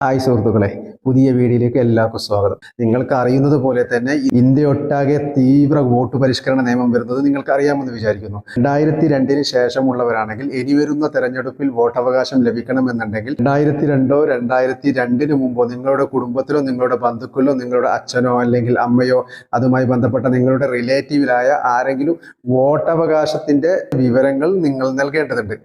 Hi സുഹൃത്തുക്കളെ, പുതിയ വീഡിയോയിലേക്ക് എല്ലാവർക്കും സ്വാഗതം. നിങ്ങൾക്ക് അറിയുന്നത് പോലെ തന്നെ ഇന്ത്യയൊട്ടാകെ തീവ്ര വോട്ട് പരിഷ്കരണ നിയമം വരുന്നത് നിങ്ങൾക്ക് അറിയാമെന്ന് വിചാരിക്കുന്നു. 2002 ശേഷമുള്ളവരാണെങ്കിൽ ഇനി വരുന്ന തെരഞ്ഞെടുപ്പിൽ വോട്ടവകാശം ലഭിക്കണമെന്നുണ്ടെങ്കിൽ 2002 2002 മുമ്പോ നിങ്ങളുടെ കുടുംബത്തിലോ നിങ്ങളുടെ ബന്ധുക്കളിലോ നിങ്ങളുടെ അച്ഛനോ അല്ലെങ്കിൽ അമ്മയോ അതുമായി ബന്ധപ്പെട്ട നിങ്ങളുടെ റിലേറ്റീവിലായ ആരെങ്കിലും വോട്ടവകാശത്തിന്റെ വിവരങ്ങൾ നിങ്ങൾ നൽകേണ്ടതുണ്ട്.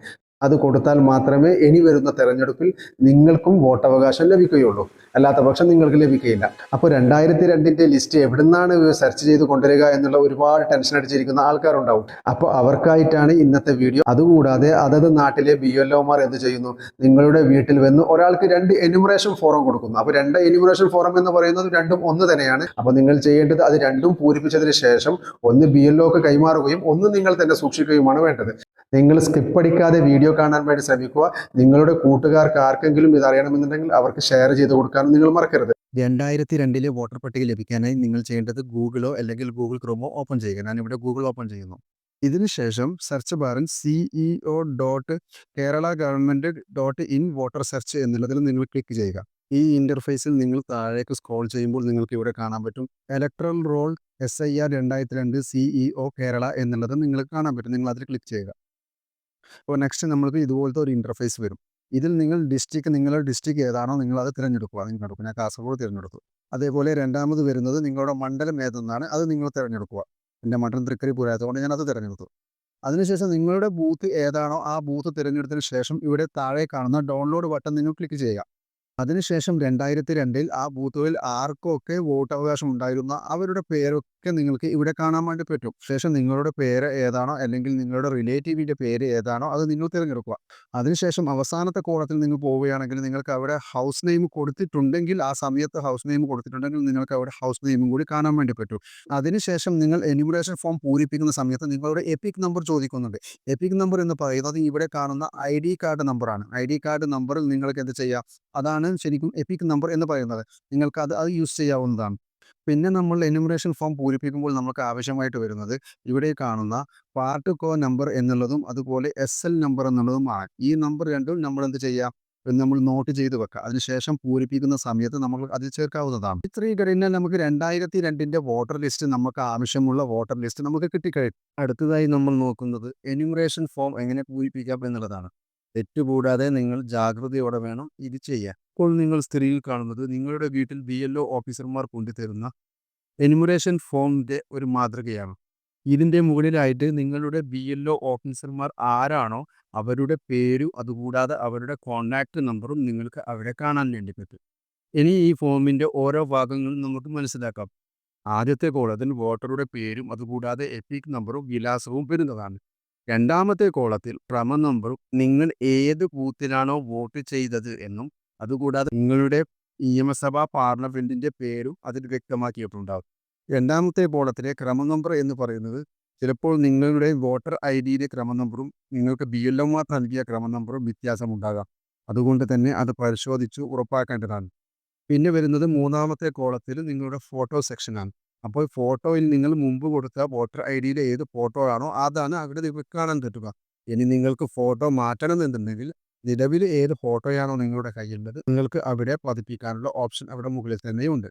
അത് കൊടുത്താൽ മാത്രമേ ഇനി വരുന്ന തെരഞ്ഞെടുപ്പിൽ നിങ്ങൾക്കും വോട്ടവകാശം ലഭിക്കുകയുള്ളൂ. അല്ലാത്ത പക്ഷം നിങ്ങൾക്ക് ലഭിക്കുകയില്ല. അപ്പോൾ 2002 ലിസ്റ്റ് എവിടുന്നാണ് സെർച്ച് ചെയ്ത് കൊണ്ടുവരിക എന്നുള്ള ഒരുപാട് ടെൻഷൻ അടിച്ചിരിക്കുന്ന ആൾക്കാരുണ്ടാവും. അപ്പോൾ അവർക്കായിട്ടാണ് ഇന്നത്തെ വീഡിയോ. അതുകൂടാതെ അതത് നാട്ടിലെ BLOമാർ എന്ത് ചെയ്യുന്നു, നിങ്ങളുടെ വീട്ടിൽ വന്ന് ഒരാൾക്ക് 2 എന്യൂമറേഷൻ ഫോറം കൊടുക്കുന്നു. അപ്പോൾ 2 എന്യൂമറേഷൻ ഫോറം എന്ന് പറയുന്നത് രണ്ടും ഒന്ന് തന്നെയാണ്. അപ്പോൾ നിങ്ങൾ ചെയ്യേണ്ടത് അത് രണ്ടും പൂരിപ്പിച്ചതിന് ശേഷം ഒന്ന് BLOക്ക് കൈമാറുകയും ഒന്ന് നിങ്ങൾ തന്നെ സൂക്ഷിക്കുകയുമാണ് വേണ്ടത്. നിങ്ങൾ സ്കിപ്പ് അടിക്കാതെ വീഡിയോ കാണാൻ വേണ്ടി ശ്രമിക്കുക. നിങ്ങളുടെ കൂട്ടുകാർക്ക് ആർക്കെങ്കിലും ഇത് അറിയണമെന്നുണ്ടെങ്കിൽ അവർക്ക് ഷെയർ ചെയ്ത് കൊടുക്കാനും നിങ്ങൾ മറക്കരുത്. 2002 വോട്ടർ പട്ടിക ലഭിക്കാനായി നിങ്ങൾ ചെയ്യേണ്ടത് ഗൂഗിളോ അല്ലെങ്കിൽ ഗൂഗിൾ ക്രോമോ ഓപ്പൺ ചെയ്യുക. ഞാനിവിടെ ഗൂഗിൾ ഓപ്പൺ ചെയ്യുന്നു. ഇതിനുശേഷം സെർച്ച് ബാറിൽ CEO.kerala-government.in വോട്ടർ സെർച്ച് എന്നുള്ളതിൽ നിങ്ങൾ ക്ലിക്ക് ചെയ്യുക. ഈ ഇന്റർഫേസിൽ നിങ്ങൾ താഴേക്ക് സ്ക്രോൾ ചെയ്യുമ്പോൾ നിങ്ങൾക്ക് ഇവിടെ കാണാൻ പറ്റും electoral roll SIR 2002 CEO Kerala എന്നുള്ളത് നിങ്ങൾക്ക് കാണാൻ പറ്റും. നിങ്ങൾ അതിൽ ക്ലിക്ക് ചെയ്യുക. അപ്പോൾ നെക്സ്റ്റ് നമ്മൾക്ക് ഇതുപോലത്തെ ഒരു ഇൻ്റർഫേസ് വരും. ഇതിൽ നിങ്ങൾ നിങ്ങളുടെ ഡിസ്ട്രിക്ട് ഏതാണോ നിങ്ങൾ അത് തിരഞ്ഞെടുക്കുക. ഞാൻ കാസർഗോഡ് തിരഞ്ഞെടുത്തു. അതേപോലെ രണ്ടാമത് വരുന്നത് നിങ്ങളുടെ മണ്ഡലം ഏതെന്നാണ് അത് നിങ്ങൾ തിരഞ്ഞെടുക്കുക. എൻ്റെ മണ്ഡലം തൃക്കരിപ്പൂർ ആയതുകൊണ്ട് ഞാൻ അത് തിരഞ്ഞെടുത്തു. അതിനുശേഷം നിങ്ങളുടെ ബൂത്ത് ഏതാണോ ആ ബൂത്ത് തിരഞ്ഞെടുത്തതിന് ശേഷം ഇവിടെ താഴെ കാണുന്ന ഡൗൺലോഡ് ബട്ടൺ നിങ്ങൾ ക്ലിക്ക് ചെയ്യുക. അതിനുശേഷം 2002 ആ ബൂത്തുകളിൽ ആർക്കൊക്കെ വോട്ടവകാശം ഉണ്ടായിരുന്ന അവരുടെ പേരൊക്കെ നിങ്ങൾക്ക് ഇവിടെ കാണാൻ വേണ്ടി പറ്റും. ശേഷം നിങ്ങളുടെ പേര് ഏതാണോ അല്ലെങ്കിൽ നിങ്ങളുടെ റിലേറ്റീവിൻ്റെ പേര് ഏതാണോ അത് നിങ്ങൾ തിരഞ്ഞെടുക്കുക. അതിനുശേഷം അവസാനത്തെ കോളത്തിൽ നിങ്ങൾ പോവുകയാണെങ്കിൽ നിങ്ങൾക്ക് അവിടെ ഹൗസ് നെയിം കൊടുത്തിട്ടുണ്ടെങ്കിൽ ആ സമയത്ത് ഹൗസ് നെയിം കൊടുത്തിട്ടുണ്ടെങ്കിൽ നിങ്ങൾക്ക് അവിടെ ഹൗസ് നെയിമും കൂടി കാണാൻ വേണ്ടി പറ്റും. അതിനുശേഷം നിങ്ങൾ എന്യൂമറേഷൻ ഫോം പൂരിപ്പിക്കുന്ന സമയത്ത് നിങ്ങളുടെ എപ്പിക് നമ്പർ ചോദിക്കുന്നുണ്ട്. എപ്പിക് നമ്പർ എന്ന് പറയുന്നത് ഇവിടെ കാണുന്ന ID കാർഡ് നമ്പറാണ്. ID കാർഡ് നമ്പറിൽ നിങ്ങൾക്ക് എന്ത് ചെയ്യാം, അതാണ് ശരിക്കും എപ്പിക് നമ്പർ എന്ന് പറയുന്നത്. നിങ്ങൾക്ക് അത് യൂസ് ചെയ്യാവുന്നതാണ്. പിന്നെ നമ്മൾ എന്യൂമറേഷൻ ഫോം പൂരിപ്പിക്കുമ്പോൾ നമുക്ക് ആവശ്യമായിട്ട് വരുന്നത് ഇവിടെ കാണുന്ന പാർട്ട് കോ നമ്പർ എന്നുള്ളതും അതുപോലെ SL നമ്പർ എന്നുള്ളതുമാണ്. ഈ നമ്പർ രണ്ടും നമ്മൾ എന്ത് ചെയ്യാം, നമ്മൾ നോട്ട് ചെയ്ത് വെക്കുക. അതിനുശേഷം പൂരിപ്പിക്കുന്ന സമയത്ത് നമ്മൾ അതിൽ ചേർക്കാവുന്നതാണ്. ഇത്രയും കഴിഞ്ഞാൽ നമുക്ക് 2002 വോട്ടർ ലിസ്റ്റ്, നമുക്ക് ആവശ്യമുള്ള വോട്ടർ ലിസ്റ്റ് നമുക്ക് കിട്ടിക്കഴിയും. അടുത്തതായി നമ്മൾ നോക്കുന്നത് എന്യൂമറേഷൻ ഫോം എങ്ങനെ പൂരിപ്പിക്കാം എന്നുള്ളതാണ്. തെറ്റുകൂടാതെ നിങ്ങൾ ജാഗ്രതയോടെ വേണം ഇത് ചെയ്യാൻ. ഇപ്പോൾ നിങ്ങൾ സ്ക്രീനിൽ കാണുന്നത് നിങ്ങളുടെ വീട്ടിൽ BLO ഓഫീസർമാർ കൊണ്ടുതരുന്ന എന്യൂമറേഷൻ ഫോമിൻ്റെ ഒരു മാതൃകയാണ്. ഇതിൻ്റെ മുകളിലായിട്ട് നിങ്ങളുടെ BLO ഓഫീസർമാർ ആരാണോ അവരുടെ പേരും അതുകൂടാതെ അവരുടെ കോൺടാക്റ്റ് നമ്പറും നിങ്ങൾക്ക് അവിടെ കാണാൻ വേണ്ടി പറ്റും. ഇനി ഈ ഫോമിൻ്റെ ഓരോ ഭാഗങ്ങളും നമുക്ക് മനസ്സിലാക്കാം. ആദ്യത്തെ കോളത്തിൽ വോട്ടറുടെ പേരും അതുകൂടാതെ എപ്പിക് നമ്പറും വിലാസവും വരുന്നതാണ്. രണ്ടാമത്തെ കോളത്തിൽ ക്രമ നമ്പറും നിങ്ങൾ ഏത് ബൂത്തിലാണോ വോട്ട് ചെയ്തത് എന്നും അതുകൂടാതെ നിങ്ങളുടെ നിയമസഭാ പാർലമെൻറ്റിൻ്റെ പേരും അതിൽ വ്യക്തമാക്കിയിട്ടുണ്ടാകും. രണ്ടാമത്തെ കോളത്തിലെ ക്രമ നമ്പർ എന്ന് പറയുന്നത് ചിലപ്പോൾ നിങ്ങളുടെ വോട്ടർ IDയിലെ ക്രമ നമ്പറും നിങ്ങൾക്ക് BLOമാർ നൽകിയ ക്രമ നമ്പറും വ്യത്യാസമുണ്ടാകാം. അതുകൊണ്ട് തന്നെ അത് പരിശോധിച്ച് ഉറപ്പാക്കേണ്ടതാണ്. പിന്നെ വരുന്നത് മൂന്നാമത്തെ കോളത്തിൽ നിങ്ങളുടെ ഫോട്ടോ സെക്ഷനാണ്. അപ്പോൾ ഫോട്ടോയിൽ നിങ്ങൾ മുമ്പ് കൊടുത്ത വോട്ടർ IDയിലെ ഏത് ഫോട്ടോ ആണോ അതാണ് അവിടെ കാണാൻ പറ്റുക. ഇനി നിങ്ങൾക്ക് ഫോട്ടോ മാറ്റണം എന്നുണ്ടെങ്കിൽ നിലവിൽ ഏത് ഫോട്ടോയാണോ നിങ്ങളുടെ കയ്യിലുള്ളത് നിങ്ങൾക്ക് അവിടെ പതിപ്പിക്കാനുള്ള ഓപ്ഷൻ അവിടെ മുകളിൽ തന്നെയുണ്ട്.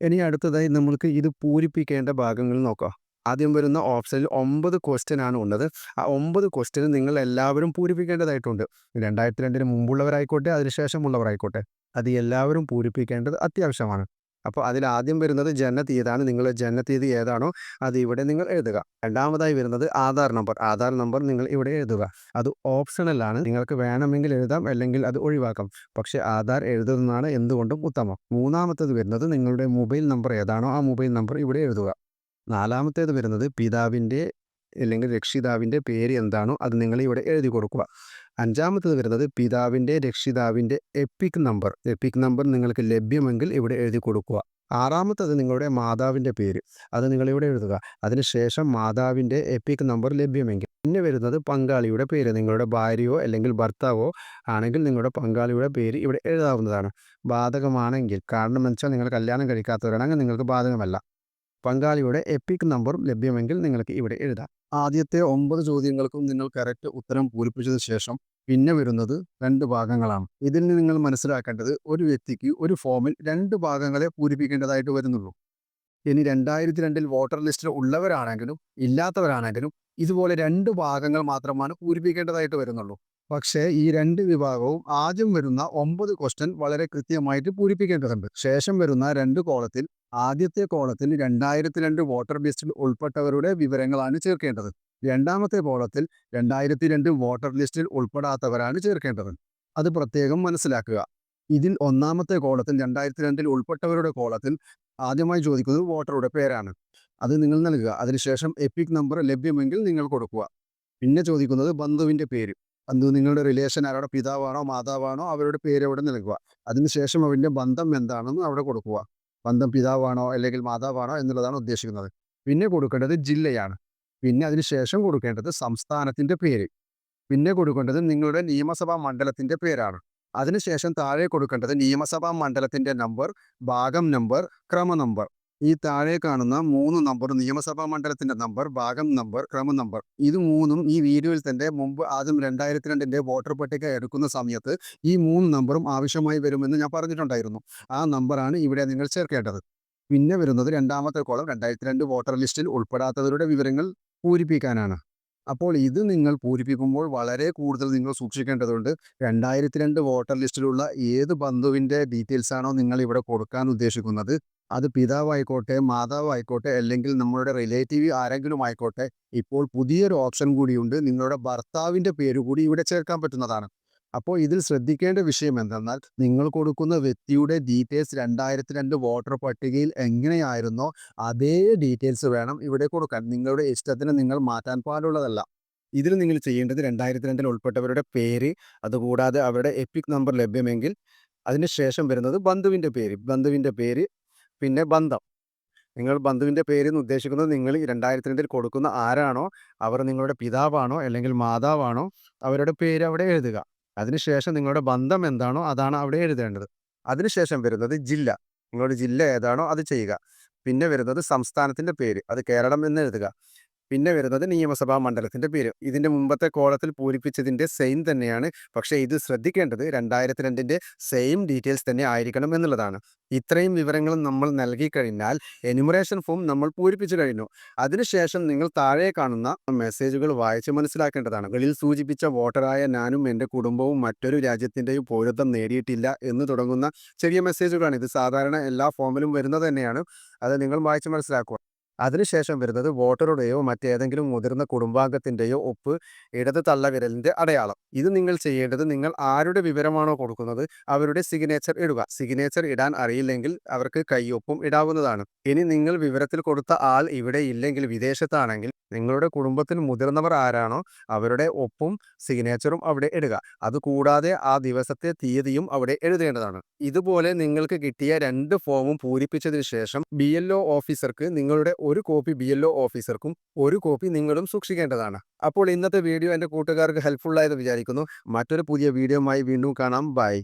ഇനി അടുത്തതായി നമ്മൾക്ക് ഇത് പൂരിപ്പിക്കേണ്ട ഭാഗങ്ങൾ നോക്കാം. ആദ്യം വരുന്ന ഓപ്ഷനിൽ 9 ക്വസ്റ്റ്യൻ ആണ് ഉള്ളത്. ആ 9 ക്വസ്റ്റ്യൻ നിങ്ങൾ എല്ലാവരും പൂരിപ്പിക്കേണ്ടതായിട്ടുണ്ട്. 2002 മുമ്പുള്ളവരായിക്കോട്ടെ അതിനുശേഷമുള്ളവരായിക്കോട്ടെ അത് എല്ലാവരും പൂരിപ്പിക്കേണ്ടത് അത്യാവശ്യമാണ്. അപ്പോൾ അതിൽ ആദ്യം വരുന്നത് ജനനത്തീയതിയാണ്. നിങ്ങളുടെ ജനനത്തീയതി ഏതാണോ അത് ഇവിടെ നിങ്ങൾ എഴുതുക. രണ്ടാമതായി വരുന്നത് ആധാർ നമ്പർ നിങ്ങൾ ഇവിടെ എഴുതുക. അത് ഓപ്ഷണലാണ്, നിങ്ങൾക്ക് വേണമെങ്കിൽ എഴുതാം അല്ലെങ്കിൽ അത് ഒഴിവാക്കാം. പക്ഷേ ആധാർ എഴുതുന്നതാണ് എന്തുകൊണ്ടും ഉത്തമം. മൂന്നാമത്തേത് വരുന്നത് നിങ്ങളുടെ മൊബൈൽ നമ്പർ ഏതാണോ ആ മൊബൈൽ നമ്പർ ഇവിടെ എഴുതുക. നാലാമത്തേത് വരുന്നത് പിതാവിൻ്റെ അല്ലെങ്കിൽ രക്ഷിതാവിൻ്റെ പേര് എന്താണോ അത് നിങ്ങൾ ഇവിടെ എഴുതി കൊടുക്കുക. അഞ്ചാമത്തേത് വരുന്നത് രക്ഷിതാവിൻ്റെ എപ്പിക് നമ്പർ നിങ്ങൾക്ക് ലഭ്യമെങ്കിൽ ഇവിടെ എഴുതി കൊടുക്കുക. ആറാമത്തേത് നിങ്ങളുടെ മാതാവിൻ്റെ പേര് അത് നിങ്ങളിവിടെ എഴുതുക. അതിനുശേഷം മാതാവിൻ്റെ എപ്പിക് നമ്പർ ലഭ്യമെങ്കിൽ പിന്നെ വരുന്നത് പങ്കാളിയുടെ പേര്. നിങ്ങളുടെ ഭാര്യയോ അല്ലെങ്കിൽ ഭർത്താവോ ആണെങ്കിൽ നിങ്ങളുടെ പങ്കാളിയുടെ പേര് ഇവിടെ എഴുതാവുന്നതാണ്. ബാധകമാണെങ്കിൽ, കാരണം എന്ന് വെച്ചാൽ നിങ്ങൾ കല്യാണം കഴിക്കാത്തവരാണെങ്കിൽ നിങ്ങൾക്ക് ബാധകമല്ല. പങ്കാളിയുടെ എപ്പിക് നമ്പറും ലഭ്യമെങ്കിൽ നിങ്ങൾക്ക് ഇവിടെ എഴുതാം. ആദ്യത്തെ 9 ചോദ്യങ്ങൾക്കും നിങ്ങൾ കറക്റ്റ് ഉത്തരം പൂരിപ്പിച്ചതിന് ശേഷം പിന്നെ വരുന്നത് 2 ഭാഗങ്ങളാണ്. ഇതിൽ നിന്ന് നിങ്ങൾ മനസ്സിലാക്കേണ്ടത് ഒരു വ്യക്തിക്ക് ഒരു ഫോമിൽ 2 ഭാഗങ്ങളെ പൂരിപ്പിക്കേണ്ടതായിട്ട് വരുന്നുള്ളൂ. ഇനി 2002 വോട്ടർ ലിസ്റ്റിൽ ഉള്ളവരാണെങ്കിലും ഇല്ലാത്തവരാണെങ്കിലും ഇതുപോലെ 2 ഭാഗങ്ങൾ മാത്രമാണ് പൂരിപ്പിക്കേണ്ടതായിട്ട് വരുന്നുള്ളൂ. പക്ഷേ ഈ 2 വിഭാഗവും ആദ്യം വരുന്ന 9 ക്വസ്റ്റ്യൻ വളരെ കൃത്യമായിട്ട് പൂരിപ്പിക്കേണ്ടതുണ്ട്. ശേഷം വരുന്ന 2 കോളത്തിൽ ആദ്യത്തെ കോളത്തിൽ 2002 വോട്ടർ ലിസ്റ്റിൽ ഉൾപ്പെട്ടവരുടെ വിവരങ്ങളാണ് ചേർക്കേണ്ടത്. രണ്ടാമത്തെ കോളത്തിൽ 2002 വോട്ടർ ലിസ്റ്റിൽ ഉൾപ്പെടാത്തവരാണ് ചേർക്കേണ്ടത്. അത് പ്രത്യേകം മനസ്സിലാക്കുക. ഇതിൽ ഒന്നാമത്തെ കോളത്തിൽ 2002 ഉൾപ്പെട്ടവരുടെ കോളത്തിൽ ആദ്യമായി ചോദിക്കുന്നത് വോട്ടറുടെ പേരാണ്. അത് നിങ്ങൾ നൽകുക. അതിനുശേഷം എപ്പിക് നമ്പർ ലഭ്യമെങ്കിൽ നിങ്ങൾ കൊടുക്കുക. പിന്നെ ചോദിക്കുന്നത് ബന്ധുവിൻ്റെ പേര്. ബന്ധു നിങ്ങളുടെ റിലേഷൻ ആരുടെ പിതാവാണോ മാതാവാണോ അവരുടെ പേര് അവിടെ നൽകുക. അതിനുശേഷം അവൻ്റെ ബന്ധം എന്താണെന്ന് അവിടെ കൊടുക്കുക. ബന്ധം പിതാവാണോ അല്ലെങ്കിൽ മാതാവാണോ എന്നുള്ളതാണ് ഉദ്ദേശിക്കുന്നത്. പിന്നെ കൊടുക്കേണ്ടത് ജില്ലയാണ്. പിന്നെ അതിനുശേഷം കൊടുക്കേണ്ടത് സംസ്ഥാനത്തിൻ്റെ പേര്. പിന്നെ കൊടുക്കേണ്ടത് നിങ്ങളുടെ നിയമസഭാ മണ്ഡലത്തിൻ്റെ പേരാണ്. അതിനുശേഷം താഴെ കൊടുക്കേണ്ടത് നിയമസഭാ മണ്ഡലത്തിൻ്റെ നമ്പർ, ഭാഗം നമ്പർ, ക്രമ നമ്പർ. ഈ താഴെ കാണുന്ന 3 നമ്പർ നിയമസഭാ മണ്ഡലത്തിൻ്റെ നമ്പർ, ഭാഗം നമ്പർ, ക്രമ നമ്പർ ഇത് 3ഉം ഈ വീഡിയോയിൽ തന്നെ മുമ്പ് ആദ്യം 2002 വോട്ടർ പട്ടിക എടുക്കുന്ന സമയത്ത് ഈ 3 നമ്പറും ആവശ്യമായി വരുമെന്ന് ഞാൻ പറഞ്ഞിട്ടുണ്ടായിരുന്നു. ആ നമ്പറാണ് ഇവിടെ നിങ്ങൾ ചേർക്കേണ്ടത്. പിന്നെ വരുന്നത് രണ്ടാമത്തെ കോളം 2002 വോട്ടർ ലിസ്റ്റിൽ ഉൾപ്പെടാത്തവരുടെ വിവരങ്ങൾ പൂരിപ്പിക്കാനാണ്. അപ്പോൾ ഇത് നിങ്ങൾ പൂരിപ്പിക്കുമ്പോൾ വളരെ കൂടുതൽ നിങ്ങൾ സൂക്ഷിക്കേണ്ടതുണ്ട്. 2002 വോട്ടർ ലിസ്റ്റിലുള്ള ഏത് ബന്ധുവിൻ്റെ ഡീറ്റെയിൽസ് ആണോ നിങ്ങൾ ഇവിടെ കൊടുക്കാൻ ഉദ്ദേശിക്കുന്നത്, അത് പിതാവായിക്കോട്ടെ, മാതാവായിക്കോട്ടെ, അല്ലെങ്കിൽ നമ്മളുടെ റിലേറ്റീവ് ആരെങ്കിലും ആയിക്കോട്ടെ, ഇപ്പോൾ പുതിയൊരു ഓപ്ഷൻ കൂടിയുണ്ട്. നിങ്ങളുടെ ഭർത്താവിൻ്റെ പേര് കൂടി ഇവിടെ ചേർക്കാൻ പറ്റുന്നതാണ്. അപ്പോൾ ഇതിൽ ശ്രദ്ധിക്കേണ്ട വിഷയം എന്തെന്നാൽ നിങ്ങൾ കൊടുക്കുന്ന വ്യക്തിയുടെ ഡീറ്റെയിൽസ് 2002 വോട്ടർ പട്ടികയിൽ എങ്ങനെയായിരുന്നോ അതേ ഡീറ്റെയിൽസ് വേണം ഇവിടെ കൊടുക്കാൻ. നിങ്ങളുടെ ഇഷ്ടത്തിന് നിങ്ങൾ മാറ്റാൻ പാടുള്ളതല്ല. ഇതിൽ നിങ്ങൾ ചെയ്യേണ്ടത് 2002 ഉൾപ്പെട്ടവരുടെ പേര്, അതുകൂടാതെ അവരുടെ എപ്പിക് നമ്പർ ലഭ്യമെങ്കിൽ അതിനുശേഷം വരുന്നത് ബന്ധുവിൻ്റെ പേര് പിന്നെ ബന്ധം. നിങ്ങൾ ബന്ധുവിൻ്റെ പേര് എന്ന് ഉദ്ദേശിക്കുന്നത് നിങ്ങൾ 2002 കൊടുക്കുന്ന ആരാണോ അവർ നിങ്ങളുടെ പിതാവാണോ അല്ലെങ്കിൽ മാതാവാണോ അവരുടെ പേര് അവിടെ എഴുതുക. അതിനുശേഷം നിങ്ങളുടെ ബന്ധം എന്താണോ അതാണ് അവിടെ എഴുതേണ്ടത്. അതിനുശേഷം വരുന്നത് ജില്ല. നിങ്ങളുടെ ജില്ല ഏതാണോ അത് ചെയ്യുക. പിന്നെ വരുന്നത് സംസ്ഥാനത്തിൻ്റെ പേര്, അത് കേരളം എന്ന് എഴുതുക. പിന്നെ വരുന്നത് നിയമസഭാ മണ്ഡലത്തിൻ്റെ പേര്. ഇതിൻ്റെ മുമ്പത്തെ കോളത്തിൽ പൂരിപ്പിച്ചതിൻ്റെ സെയിം തന്നെയാണ്. പക്ഷേ ഇത് ശ്രദ്ധിക്കേണ്ടത് 2002 സെയിം ഡീറ്റെയിൽസ് തന്നെ ആയിരിക്കണം എന്നുള്ളതാണ്. ഇത്രയും വിവരങ്ങൾ നമ്മൾ നൽകി കഴിഞ്ഞാൽ എനുമറേഷൻ ഫോം നമ്മൾ പൂരിപ്പിച്ചു കഴിഞ്ഞു. അതിനുശേഷം നിങ്ങൾ താഴെ കാണുന്ന മെസ്സേജുകൾ വായിച്ച് മനസ്സിലാക്കേണ്ടതാണ്. വെളിയിൽ സൂചിപ്പിച്ച വോട്ടറായ ഞാനും എൻ്റെ കുടുംബവും മറ്റൊരു രാജ്യത്തിൻ്റെയും പൗരത്വം നേടിയിട്ടില്ല എന്ന് തുടങ്ങുന്ന ചെറിയ മെസ്സേജുകളാണ്. ഇത് സാധാരണ എല്ലാ ഫോമിലും വരുന്നത് തന്നെയാണ്. അത് നിങ്ങൾ വായിച്ച് മനസ്സിലാക്കുക. അതിനുശേഷം വരുന്നത് വോട്ടറുടെയോ മറ്റേതെങ്കിലും മുതിർന്ന കുടുംബാംഗത്തിൻ്റെയോ ഒപ്പ്, ഇടത് തള്ളവിരലിൻ്റെ അടയാളം. ഇത് നിങ്ങൾ ചെയ്യേണ്ടത് നിങ്ങൾ ആരുടെ വിവരമാണോ കൊടുക്കുന്നത് അവരുടെ സിഗ്നേച്ചർ ഇടുക. സിഗ്നേച്ചർ ഇടാൻ അറിയില്ലെങ്കിൽ അവർക്ക് കൈയൊപ്പും ഇടാവുന്നതാണ്. ഇനി നിങ്ങൾ വിവരത്തിൽ കൊടുത്ത ആൾ ഇവിടെ ഇല്ലെങ്കിൽ വിദേശത്താണെങ്കിൽ നിങ്ങളുടെ കുടുംബത്തിൽ മുതിർന്നവർ ആരാണോ അവരുടെ ഒപ്പും സിഗ്നേച്ചറും അവിടെ ഇടുക. അതുകൂടാതെ ആ ദിവസത്തെ തീയതിയും അവിടെ എഴുതേണ്ടതാണ്. ഇതുപോലെ നിങ്ങൾക്ക് കിട്ടിയ 2 ഫോമും പൂരിപ്പിച്ചതിന് ശേഷം BLO ഓഫീസർക്ക് നിങ്ങളുടെ ഒരു കോപ്പി BLO ഓഫീസർക്കും ഒരു കോപ്പി നിങ്ങളും സൂക്ഷിക്കേണ്ടതാണ്. അപ്പോൾ ഇന്നത്തെ വീഡിയോ എൻ്റെ കൂട്ടുകാർക്ക് ഹെൽപ്ഫുൾ ആയെന്ന് വിചാരിക്കുന്നു. മറ്റൊരു പുതിയ വീഡിയോയുമായി വീണ്ടും കാണാം. ബൈ.